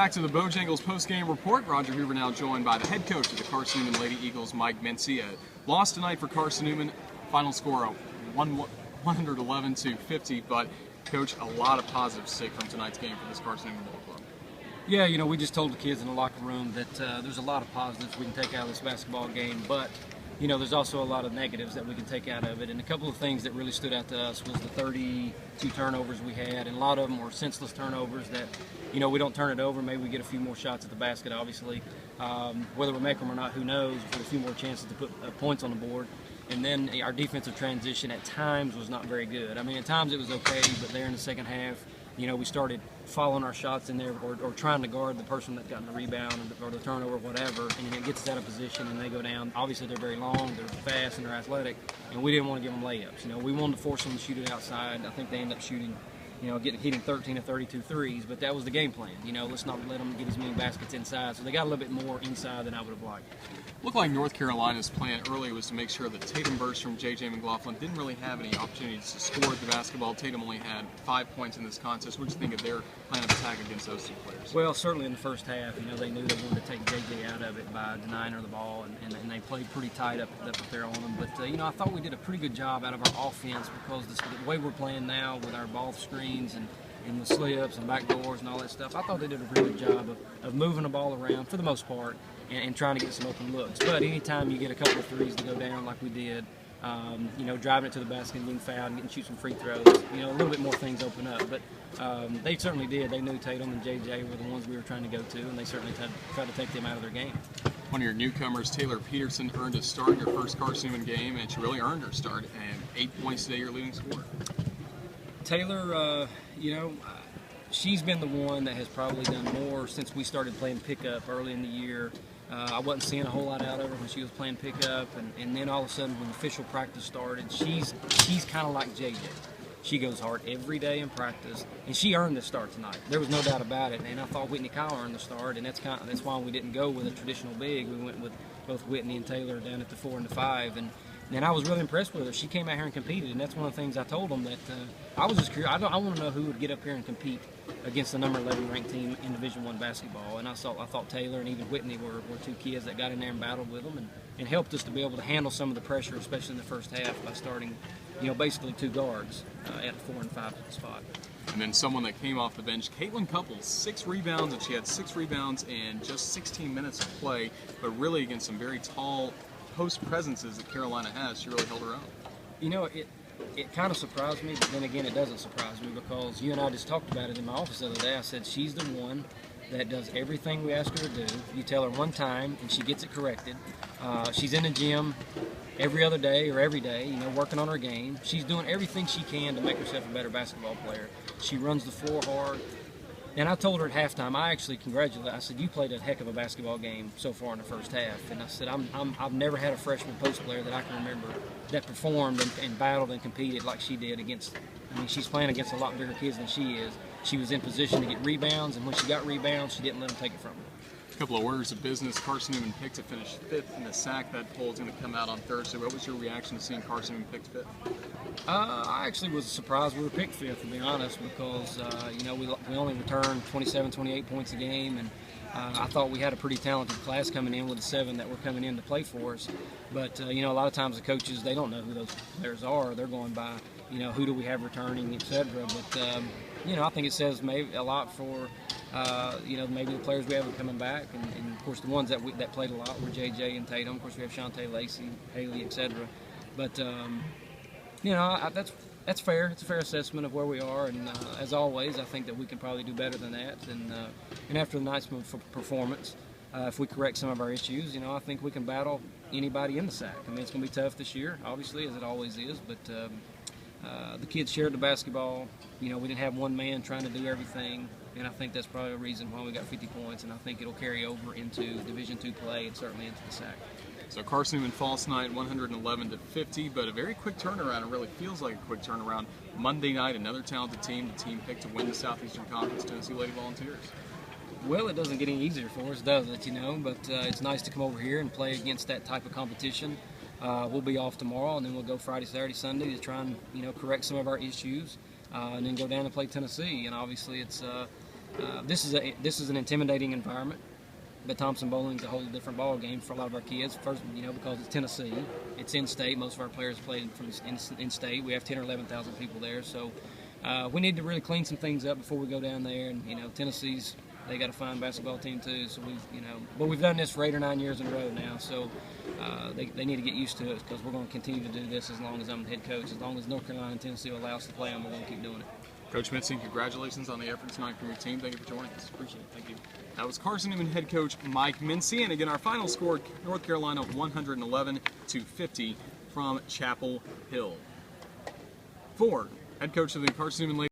back to the Bojangles post-game report. Roger Hoover now joined by the head coach of the Carson-Newman Lady Eagles, Mike Mincey. A loss tonight for Carson-Newman. Final score of 111-50. But, Coach, a lot of positives to take from tonight's game for this Carson-Newman ball club. Yeah, you know, we just told the kids in the locker room that there's a lot of positives we can take out of this basketball game, but you know, there's also a lot of negatives that we can take out of it. And a couple of things that really stood out to us was the 32 turnovers we had, and a lot of them were senseless turnovers that, you know, we don't turn it over. Maybe we get a few more shots at the basket, obviously. Whether we make them or not, who knows, but a few more chances to put points on the board. And then our defensive transition at times was not very good. I mean, at times it was okay, but there in the second half, you know, we started following our shots in there or trying to guard the person that got the rebound or the turnover, whatever, and then it gets us out of position and they go down. Obviously, they're very long, they're fast, and they're athletic, and we didn't want to give them layups. You know, we wanted to force them to shoot it outside. I think they ended up shooting, you know, hitting 13 of 32 threes, but that was the game plan. You know, let's not let them get as many baskets inside. So they got a little bit more inside than I would have liked. Looked like North Carolina's plan early was to make sure that Tatum burst from McLaughlin didn't really have any opportunities to score the basketball. Tatum only had 5 points in this contest. What do you think of their plan of attack against those two players? Well, certainly in the first half, you know, they knew they wanted to take JJ out of it by denying her the ball, and they played pretty tight up there on them. But, you know, I thought we did a pretty good job out of our offense because the way we're playing now with our ball screens and the slips and back doors and all that stuff, I thought they did a pretty good job of moving the ball around for the most part and trying to get some open looks. But anytime you get a couple of threes to go down like we did, you know, driving it to the basket and getting fouled and shoot some free throws, you know, a little bit more things open up. But they certainly did. They knew Tatum and JJ were the ones we were trying to go to, and they certainly tried to take them out of their game. One of your newcomers, Taylor Peterson, earned a start in your first Carson-Newman game, and she really earned her start. And 8 points today, your leading scorer. Taylor, you know, she's been the one that has probably done more since we started playing pickup early in the year. I wasn't seeing a whole lot out of her when she was playing pickup, and then all of a sudden when official practice started, she's kind of like JJ. She goes hard every day in practice, and she earned the start tonight. There was no doubt about it, and I thought Whitney Kyle earned the start, and that's why we didn't go with a traditional big. We went with both Whitney and Taylor down at the 4 and the 5, and I was really impressed with her. She came out here and competed, and that's one of the things I told them that I was just curious. I want to know who would get up here and compete against the number 11 ranked team in Division I basketball. And I thought Taylor and even Whitney were two kids that got in there and battled with them and helped us to be able to handle some of the pressure, especially in the first half, by starting, you know, basically two guards at the 4 and 5 spot. And then someone that came off the bench, Caitlin Couples, 6 rebounds, and she had 6 rebounds in just 16 minutes of play, but really against some very tall post presences that Carolina has, she really held her own. You know, it kind of surprised me, but then again, it doesn't surprise me because you and I just talked about it in my office the other day. I said she's the one that does everything we ask her to do. You tell her one time, and she gets it corrected. She's in the gym every other day or every day, you know, working on her game. She's doing everything she can to make herself a better basketball player. She runs the floor hard. And I told her at halftime, I actually congratulated her. I said, you played a heck of a basketball game so far in the first half. And I said, I've never had a freshman post player that I can remember that performed and battled and competed like she did against, I mean, she's playing against a lot bigger kids than she is. She was in position to get rebounds, and when she got rebounds, she didn't let them take it from her. A couple of orders of business. Carson-Newman picked to finish 5th in the SAC. That poll is going to come out on Thursday. What was your reaction to seeing Carson-Newman picked 5th? I actually was surprised we were picked 5th, to be honest, because, you know, we only returned 27, 28 points a game, and I thought we had a pretty talented class coming in with the 7 that were coming in to play for us. But, you know, a lot of times the coaches, they don't know who those players are. They're going by, you know, who do we have returning, et cetera. But, you know, I think it says maybe a lot for, you know, maybe the players we have coming back. And of course, the ones that played a lot were JJ and Tatum. Of course, we have Shantae Lacey, Haley, et cetera. But, you know, that's fair. It's a fair assessment of where we are, and as always, I think that we can probably do better than that. And after the night's performance, if we correct some of our issues, you know, I think we can battle anybody in the SAC. I mean, it's going to be tough this year, obviously, as it always is. But the kids shared the basketball. You know, we didn't have one man trying to do everything, and I think that's probably a reason why we got 50 points. And I think it'll carry over into Division II play and certainly into the SAC. So Carson-Newman falls tonight 111-50, but a very quick turnaround. It really feels like a quick turnaround. Monday night, another talented team, the team picked to win the Southeastern Conference, Tennessee Lady Volunteers. Well, it doesn't get any easier for us, does it, you know? But it's nice to come over here and play against that type of competition. We'll be off tomorrow, and then we'll go Friday, Saturday, Sunday to try and, you know, correct some of our issues, and then go down and play Tennessee. And obviously it's This is an intimidating environment. But Thompson Bowling is a whole different ball game for a lot of our kids. First, because it's Tennessee, it's in-state. Most of our players play from in-state. We have 10 or 11,000 people there, so we need to really clean some things up before we go down there. And Tennessee's, they got a fine basketball team too. So but we've done this for 8 or 9 years in a row now. So they need to get used to it, because we're going to continue to do this as long as I'm the head coach. As long as North Carolina and Tennessee will allow us to play them, we're going to keep doing it. Coach Mincey, congratulations on the effort tonight from your team. Thank you for joining us. Appreciate it. Thank you. That was Carson-Newman head coach Mike Mincey. And again, our final score, North Carolina 111-50 from Chapel Hill. For head coach of the Carson-Newman ladies.